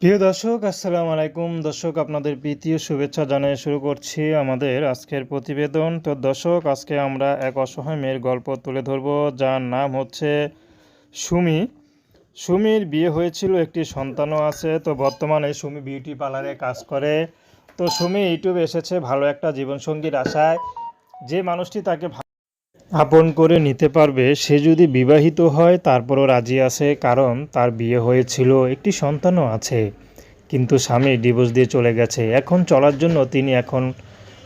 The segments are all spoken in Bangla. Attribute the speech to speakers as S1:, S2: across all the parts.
S1: প্রিয় দর্শক, আসসালামু আলাইকুম। দর্শক, আপনাদের প্রীতি ও শুভেচ্ছা জানিয়ে শুরু করছি আমাদের আজকের প্রতিবেদন। তো দর্শক, আজকে আমরা এক অসহায় মেয়ের গল্প তুলে ধরব, যার নাম হচ্ছে সুমি। সুমির বিয়ে হয়েছিল, একটি সন্তানও আছে। তো বর্তমানে সুমি বিউটি পার্লারে কাজ করে। তো সুমি ইউটিউবে এসেছে ভালো একটা জীবনসঙ্গীর আশায়। যে মানুষটি তাকে আপন করে নিতে পারবে, সে যদি বিবাহিত হয় তারপরও রাজি আছে, কারণ তার বিয়ে হয়েছিল, একটি সন্তানও আছে। কিন্তু স্বামী ডিভোর্স দিয়ে চলে গেছে। এখন চলার জন্য তিনি এখন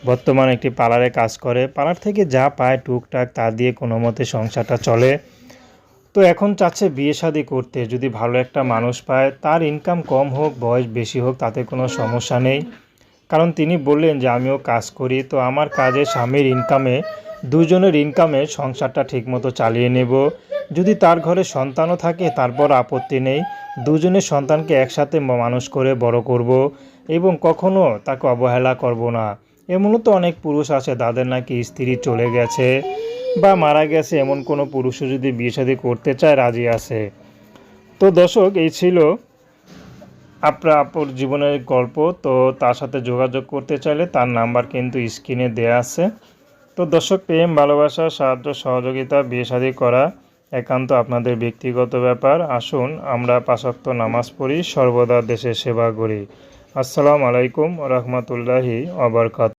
S1: বর্তমানে একটি পার্লারে কাজ করে। পার্লার থেকে যা পায় টুকটাক তা দিয়ে কোনো মতে সংসারটা চলে। তো এখন চাচ্ছে বিয়ে শাদী করতে, যদি ভালো একটা মানুষ পায়। তার ইনকাম কম হোক বয়স বেশি হোক তাতে কোনো সমস্যা নেই, কারণ তিনি বললেন যে আমিও কাজ করি, তো আমার কাজে স্বামীর ইনকামে দুজনের ইনকামে সংসারটা ঠিকমতো চালিয়ে নেব। যদি তার ঘরে সন্তানও থাকে তারপর আপত্তি নেই। দুজনের সন্তানকে একসাথে মানুষ করে বড় করব এবং কখনো তাকে অবহেলা করব না। এমনও তো অনেক পুরুষ আছে তাদের নাকি স্ত্রী চলে গেছে বা মারা গেছে, এমন কোনো পুরুষও যদি বিয়ে শাদী করতে চায় রাজি আছে। তো দর্শক, এই ছিল আপনার আপুর জীবনের গল্প। তো তার সাথে যোগাযোগ করতে চাইলে তার নাম্বার কিন্তু স্ক্রিনে দেয়া আছে। তো দর্শক, প্রেম ভালোবাসা সাহায্য সহযোগিতা বিয়ে শাদী করা একান্ত আপনাদের ব্যক্তিগত ব্যাপার। আসুন আমরা ৫ ওয়াক্ত নামাজ পড়ি, সর্বদা দেশের সেবা করি। আসসালামু আলাইকুম রহমতুল্লাহি ওয়া বারাকাতুহু।